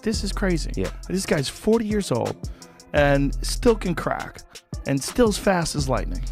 this is crazy. Yeah. This guy's 40 years old and still can crack and still as fast as lightning.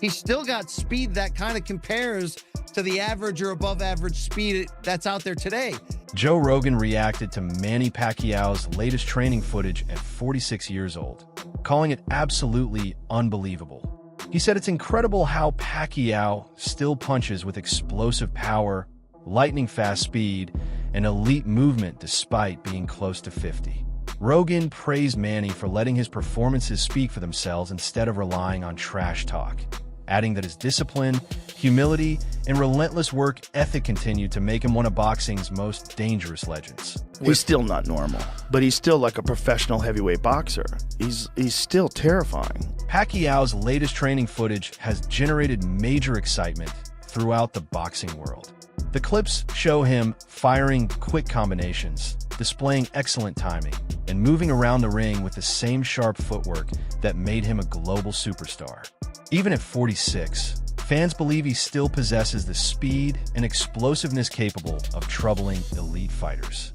He's still got speed that kind of compares to the average or above average speed that's out there today. Joe Rogan reacted to Manny Pacquiao's latest training footage at 46 years old, calling it absolutely unbelievable. He said it's incredible how Pacquiao still punches with explosive power, lightning-fast speed, and elite movement despite being close to 50. Rogan praised Manny for letting his performances speak for themselves instead of relying on trash talk, adding that his discipline, humility, and relentless work ethic continued to make him one of boxing's most dangerous legends. He's still not normal, but he's still like a professional heavyweight boxer. He's still terrifying. Pacquiao's latest training footage has generated major excitement throughout the boxing world. The clips show him firing quick combinations, displaying excellent timing, and moving around the ring with the same sharp footwork that made him a global superstar. Even at 46, fans believe he still possesses the speed and explosiveness capable of troubling elite fighters.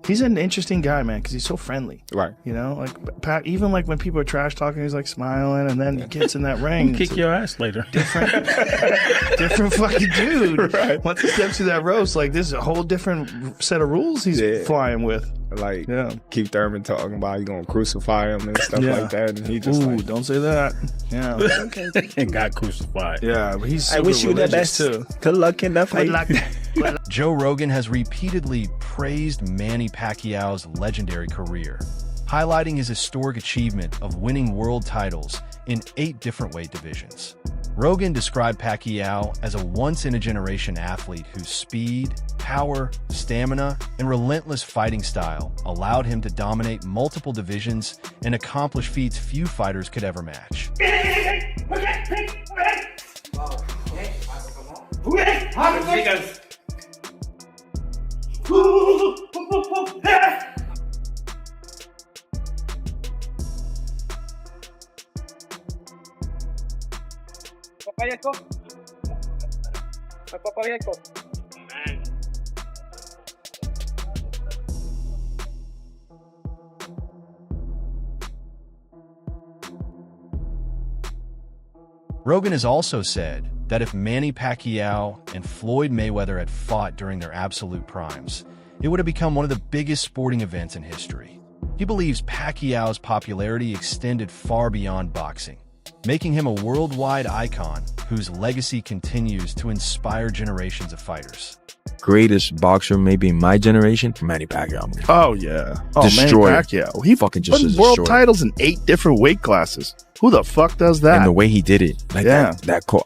He's an interesting guy, man, because he's so friendly. Right. You know, like even like when people are trash talking, he's like smiling, and then he gets in that ring. Kick your ass later. Different fucking dude. Right. Once he steps through that ropes, like this is a whole different set of rules he's flying with. Like Keith Thurman talking about you gonna crucify him and stuff like that, and he just don't say that. Yeah. Okay. And got crucified. Yeah, but he's super I wish you the best too. Good luck in the fight. Joe Rogan has repeatedly praised Manny Pacquiao's legendary career, highlighting his historic achievement of winning world titles in 8 different weight divisions. Rogan described Pacquiao as a once-in-a-generation athlete whose speed, power, stamina, and relentless fighting style allowed him to dominate multiple divisions and accomplish feats few fighters could ever match. Rogan has also said that if Manny Pacquiao and Floyd Mayweather had fought during their absolute primes, it would have become one of the biggest sporting events in history. He believes Pacquiao's popularity extended far beyond boxing, making him a worldwide icon whose legacy continues to inspire generations of fighters. Greatest boxer maybe in my generation, Manny Pacquiao. Oh yeah, Destroyed. Manny Pacquiao. He fucking just won world destroyed. titles in 8 different weight classes. Who the fuck does that? And the way he did it, like Yeah.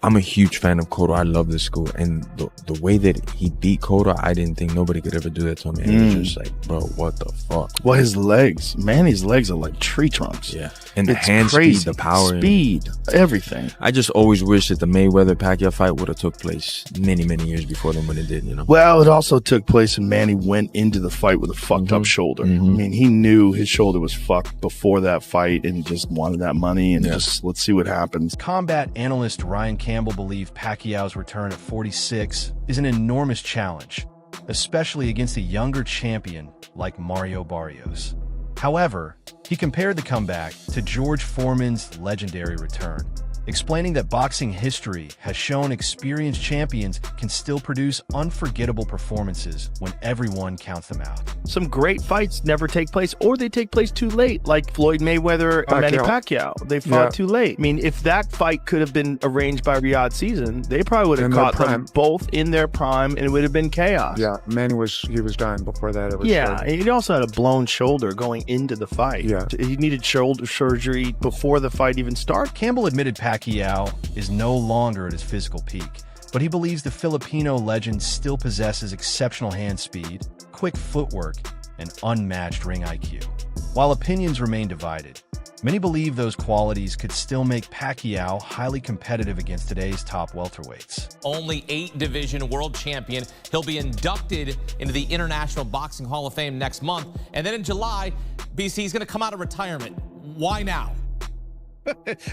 I'm a huge fan of Cotto. I love this school, and the way that he beat Cotto, I didn't think nobody could ever do that to him. And it was just like, bro, what the fuck? Well, his legs, Manny's legs are like tree trunks. Yeah, and the It's hand crazy. speed, the power, speed, everything. I just always wish that the Mayweather Pacquiao fight would have took place many years before then when it did. You know. Well, it also took place when Manny went into the fight with a fucked up shoulder. I mean, he knew his shoulder was fucked before that fight and just wanted that money and just let's see what happens. Combat analyst Ryan Campbell believes Pacquiao's return at 46 is an enormous challenge, especially against a younger champion like Mario Barrios. However, he compared the comeback to George Foreman's legendary return, explaining that boxing history has shown experienced champions can still produce unforgettable performances when everyone counts them out. Some great fights never take place, or they take place too late, like Floyd Mayweather and Manny Pacquiao. They fought too late. I mean, if that fight could have been arranged by Riyadh Season, they probably would have caught them both in their prime, and it would have been chaos. Yeah, Manny was dying before that. It was and he also had a blown shoulder going into the fight. Yeah. He needed shoulder surgery before the fight even started. Campbell admitted Pacquiao is no longer at his physical peak, but he believes the Filipino legend still possesses exceptional hand speed, quick footwork, and unmatched ring IQ. While opinions remain divided, many believe those qualities could still make Pacquiao highly competitive against today's top welterweights. Only 8-division world champion. He'll be inducted into the International Boxing Hall of Fame next month. And then in July, BC is going to come out of retirement. Why now?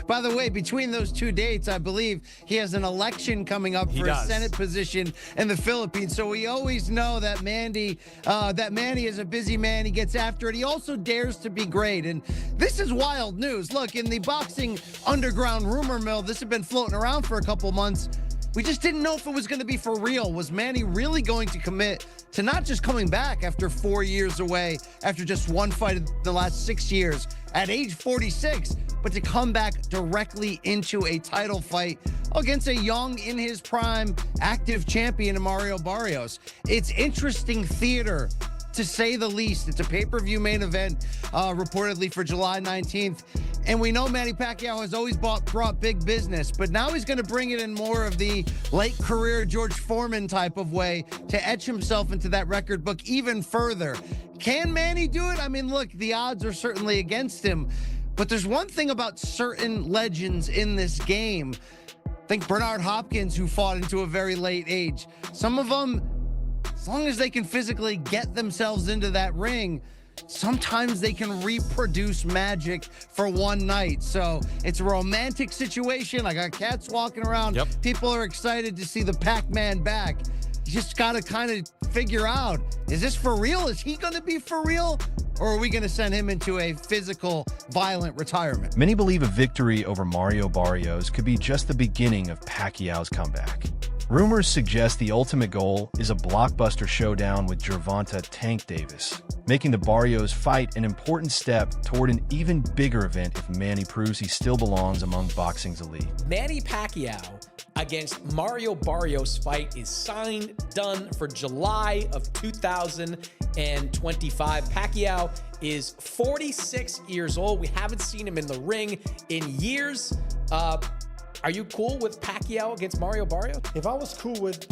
By the way, between those two dates, I believe he has an election coming up for a Senate position in the Philippines. So we always know that Manny is a busy man. He gets after it. He also dares to be great. And this is wild news. Look, in the boxing underground rumor mill, this had been floating around for a couple months. We just didn't know if it was going to be for real. Was Manny really going to commit to not just coming back after 4 years away, after just one fight in the last 6 years at age 46, but to come back directly into a title fight against a young, in his prime, active champion in Mario Barrios? It's interesting theater, to say the least. It's a pay-per-view main event, reportedly for July 19th. And we know Manny Pacquiao has always brought big business, but now he's going to bring it in more of the late career George Foreman type of way to etch himself into that record book even further. Can Manny do it? I mean, look, the odds are certainly against him, but there's one thing about certain legends in this game. Think Bernard Hopkins, who fought into a very late age. Some of them, as long as they can physically get themselves into that ring, sometimes they can reproduce magic for one night. So it's a romantic situation. I got cats walking around. Yep. People are excited to see the Pac-Man back. You just got to kind of figure out, is this for real? Is he going to be for real? Or are we going to send him into a physical, violent retirement? Many believe a victory over Mario Barrios could be just the beginning of Pacquiao's comeback. Rumors suggest the ultimate goal is a blockbuster showdown with Gervonta "Tank" Davis, making the Barrios fight an important step toward an even bigger event if Manny proves he still belongs among boxing's elite. Manny Pacquiao against Mario Barrios fight is signed, done for July of 2025. Pacquiao is 46 years old. We haven't seen him in the ring in years. Are you cool with Pacquiao against Mario Barrios? If I was cool with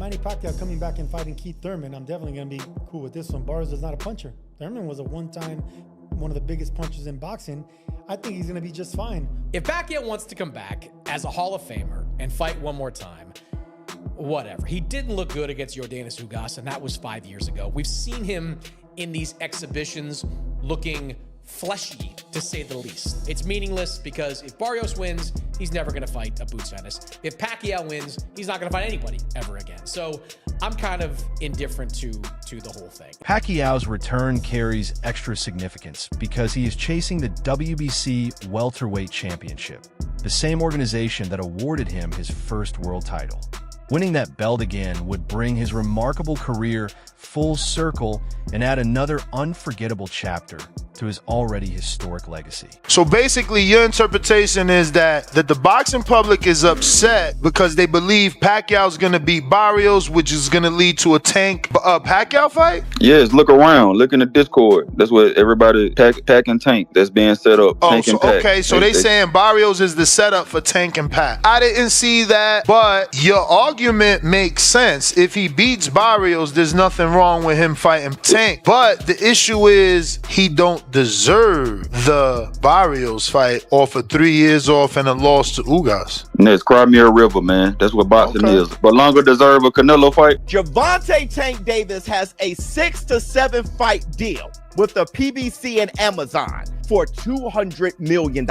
Manny Pacquiao coming back and fighting Keith Thurman, I'm definitely going to be cool with this one. Barrios is not a puncher. Thurman was one of the biggest punchers in boxing. I think he's going to be just fine. If Pacquiao wants to come back as a Hall of Famer and fight one more time, whatever. He didn't look good against Yordenis Ugas, and that was 5 years ago. We've seen him in these exhibitions looking fleshy, to say the least. It's meaningless because if Barrios wins, he's never going to fight a Boots Ennis. If Pacquiao wins, he's not going to fight anybody ever again. So I'm kind of indifferent to the whole thing. Pacquiao's return carries extra significance because he is chasing the WBC Welterweight Championship, the same organization that awarded him his first world title. Winning that belt again would bring his remarkable career full circle and add another unforgettable chapter to his already historic legacy. So basically, your interpretation is that the boxing public is upset because they believe Pacquiao's going to beat Barrios, which is going to lead to a Tank Pacquiao fight? Yes, look around. Look in the Discord. That's what everybody, Pac and Tank, that's being set up. Oh, Tank so and Pac. Okay, so they saying Barrios is the setup for Tank and Pac. I didn't see that, but your argument makes sense. If he beats Barrios, there's nothing wrong with him fighting Tank. But the issue is he don't deserve the Barrios fight off of 3 years off and a loss to Ugas. That's Crimea River, man. That's what boxing is. But longer deserve a Canelo fight. Gervonta "Tank" Davis has a 6 to 7 fight deal with the PBC and Amazon for $200 million.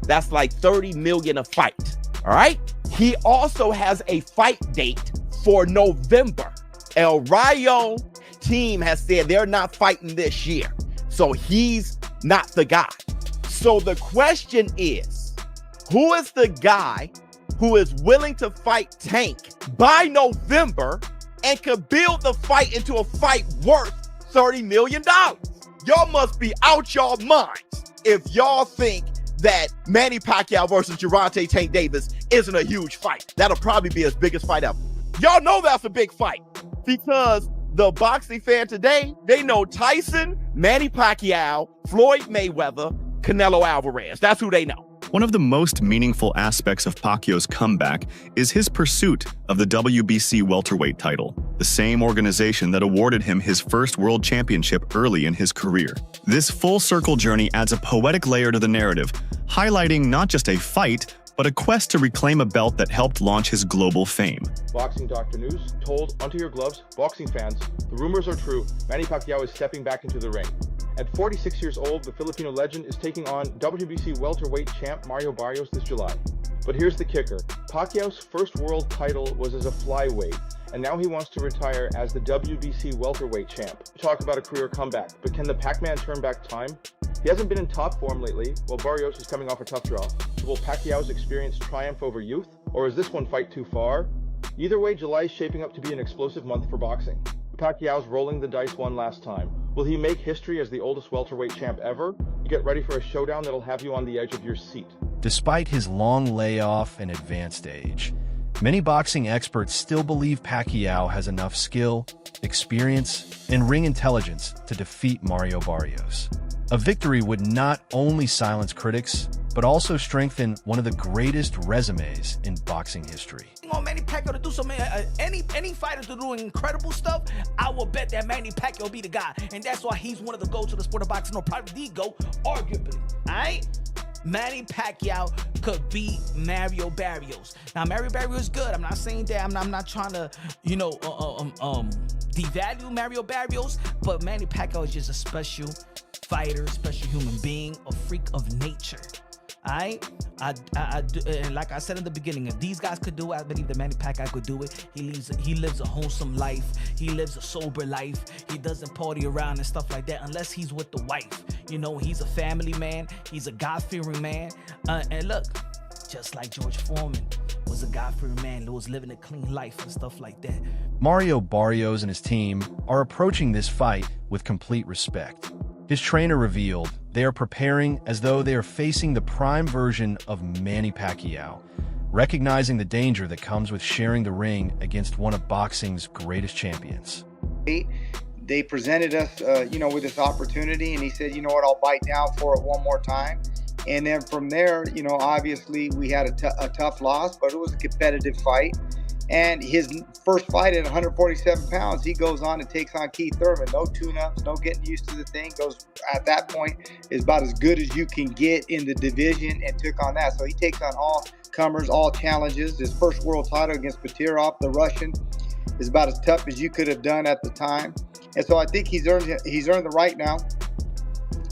That's like $30 million a fight. All right. He also has a fight date for November. El Rayo team has said they're not fighting this year. So he's not the guy. So the question is, who is the guy who is willing to fight Tank by November and could build the fight into a fight worth $30 million? Y'all must be out y'all minds if y'all think that Manny Pacquiao versus Gervonta "Tank" Davis isn't a huge fight. That'll probably be his biggest fight ever. Y'all know that's a big fight because the boxing fan today, they know Tyson, Manny Pacquiao, Floyd Mayweather, Canelo Alvarez. That's who they know. One of the most meaningful aspects of Pacquiao's comeback is his pursuit of the WBC welterweight title, the same organization that awarded him his first world championship early in his career. This full-circle journey adds a poetic layer to the narrative, highlighting not just a fight, but a quest to reclaim a belt that helped launch his global fame. Boxing Doctor News told onto your gloves, boxing fans, the rumors are true. Manny Pacquiao is stepping back into the ring. At 46 years old, the Filipino legend is taking on WBC welterweight champ Mario Barrios this July. But here's the kicker. Pacquiao's first world title was as a flyweight, and now he wants to retire as the WBC welterweight champ. Talk about a career comeback, but can the Pac-Man turn back time? He hasn't been in top form lately, while Barrios is coming off a tough draw. So will Pacquiao's experience triumph over youth, or is this one fight too far? Either way, July is shaping up to be an explosive month for boxing. Pacquiao's rolling the dice one last time. Will he make history as the oldest welterweight champ ever? You get ready for a showdown that'll have you on the edge of your seat. Despite his long layoff and advanced age, many boxing experts still believe Pacquiao has enough skill, experience, and ring intelligence to defeat Mario Barrios. A victory would not only silence critics, but also strengthen one of the greatest resumes in boxing history. On Manny Pacquiao to do something, any fighter to do incredible stuff, I will bet that Manny Pacquiao will be the guy. And that's why he's one of the GOATs of the sport of boxing, or probably the GOAT, arguably. All right? Manny Pacquiao could beat Mario Barrios. Now, Mario Barrios is good. I'm not saying that. I'm not trying to, devalue Mario Barrios, but Manny Pacquiao is just a special fighter, special human being, a freak of nature. I do, and like I said in the beginning, if these guys could do it, I believe that Manny Pacquiao could do it. He lives a wholesome life. He lives a sober life. He doesn't party around and stuff like that unless he's with the wife. He's a family man. He's a God-fearing man. And look, just like George Foreman was a God-fearing man who was living a clean life and stuff like that. Mario Barrios and his team are approaching this fight with complete respect. His trainer revealed they are preparing as though they are facing the prime version of Manny Pacquiao, recognizing the danger that comes with sharing the ring against one of boxing's greatest champions. They presented us, with this opportunity, and he said, you know what, I'll bite down for it one more time. And then from there, obviously we had a tough loss, but it was a competitive fight. And his first fight at 147 pounds, he goes on and takes on Keith Thurman. No tune-ups, no getting used to the thing. Goes at that point is about as good as you can get in the division, and took on that. So he takes on all comers, all challenges. His first world title against Petirov, the Russian, is about as tough as you could have done at the time. And so I think he's earned the right now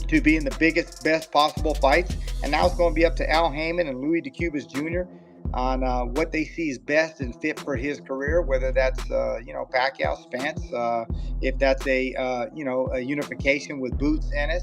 to be in the biggest, best possible fights. And now it's going to be up to Al Heyman and Louis DeCubas Jr. on what they see is best and fit for his career, whether that's, Pacquiao, Spence, if that's a unification with Boots Ennis.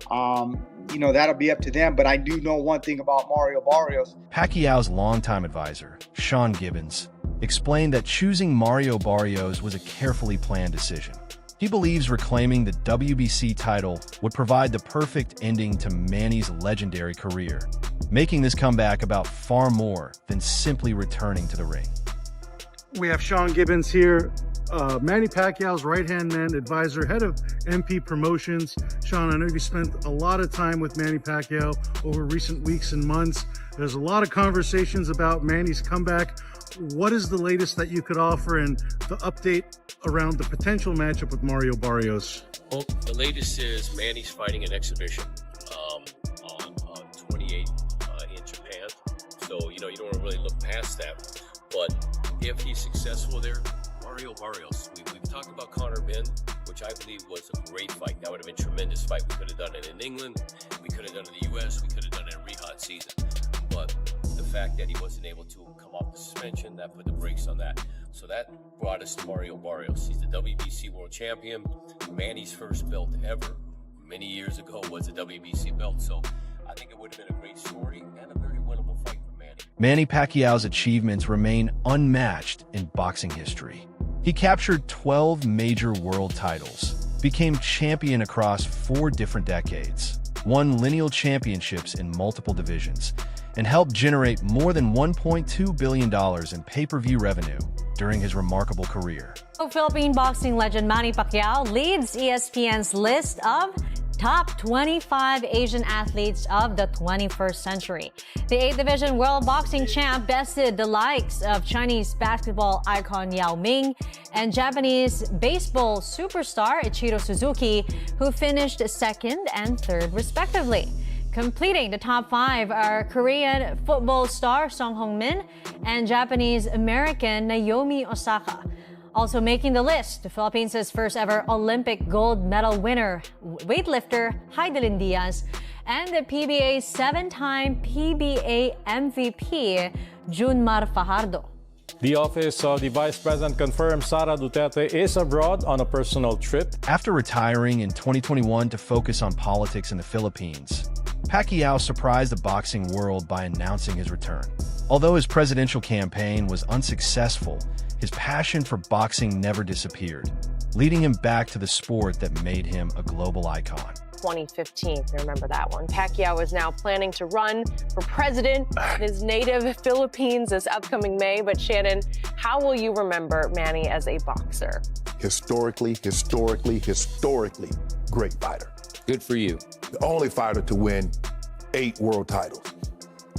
That'll be up to them. But I do know one thing about Mario Barrios. Pacquiao's longtime advisor, Sean Gibbons, explained that choosing Mario Barrios was a carefully planned decision. He believes reclaiming the WBC title would provide the perfect ending to Manny's legendary career, making this comeback about far more than simply returning to the ring. We have Sean Gibbons here, Manny Pacquiao's right-hand man, advisor, head of MP Promotions. Sean, I know you spent a lot of time with Manny Pacquiao over recent weeks and months. There's a lot of conversations about Manny's comeback. What is the latest that you could offer, and the update around the potential matchup with Mario Barrios? Well, the latest is Manny's fighting an exhibition on 28 in Japan. So, you don't want to really look past that. But if he's successful there, Mario Barrios. We've talked about Conor Benn, which I believe was a great fight. That would have been a tremendous fight. We could have done it in England. We could have done it in the U.S. We could have done it in Riyadh season. But the fact that he wasn't able to come off the suspension, that put the brakes on that. So that brought us to Mario Barrios. He's the WBC world champion. Manny's first belt ever, many years ago, was a WBC belt. So I think it would have been a great story and a very winnable fight for Manny. Manny Pacquiao's achievements remain unmatched in boxing history. He captured 12 major world titles, became champion across 4 different decades, won lineal championships in multiple divisions, and helped generate more than $1.2 billion in pay-per-view revenue during his remarkable career. Philippine boxing legend Manny Pacquiao leads ESPN's list of top 25 Asian athletes of the 21st century. The 8th Division World Boxing Champ bested the likes of Chinese basketball icon Yao Ming and Japanese baseball superstar Ichiro Suzuki, who finished 2nd and 3rd respectively. Completing the top 5 are Korean football star Song Hong-min and Japanese-American Naomi Osaka. Also making the list, the Philippines' first ever Olympic gold medal winner, weightlifter Heidelin Diaz, and the PBA's 7-time PBA MVP, Junmar Fajardo. The office of the Vice President confirmed Sara Duterte is abroad on a personal trip. After retiring in 2021 to focus on politics in the Philippines, Pacquiao surprised the boxing world by announcing his return. Although his presidential campaign was unsuccessful, his passion for boxing never disappeared, leading him back to the sport that made him a global icon. 2015, I remember that one. Pacquiao is now planning to run for president in his native Philippines this upcoming May. But Shannon, how will you remember Manny as a boxer? Historically great fighter. Good for you. The only fighter to win 8 world titles.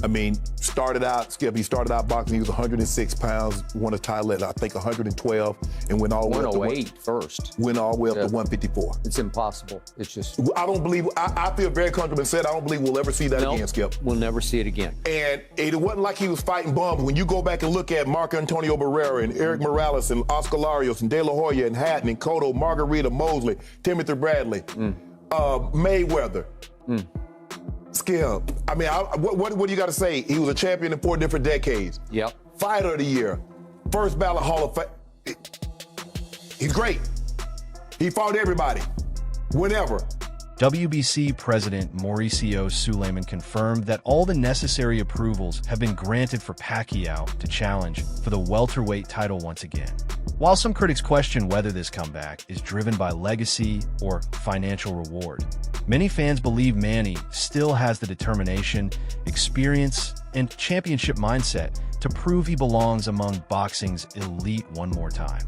I mean, he started out boxing, he was 106 pounds, won a title at, I think, 112, and went all the way up to 108 first. Went all the way up to 154. It's impossible. It's just... I don't believe, I feel very comfortable and said, I don't believe we'll ever see that again, Skip. We'll never see it again. And it wasn't like he was fighting bums. When you go back and look at Marco Antonio Barrera and Eric Morales and Oscar Larios and De La Hoya and Hatton and Cotto, Margarita Mosley, Timothy Bradley, Mayweather, Skip. I mean, what do you got to say? He was a champion in 4 different decades. Yep. Fighter of the year. First ballot Hall of Fame. He's great. He fought everybody. Whenever. WBC President Mauricio Suleiman confirmed that all the necessary approvals have been granted for Pacquiao to challenge for the welterweight title once again. While some critics question whether this comeback is driven by legacy or financial reward, many fans believe Manny still has the determination, experience, and championship mindset to prove he belongs among boxing's elite one more time.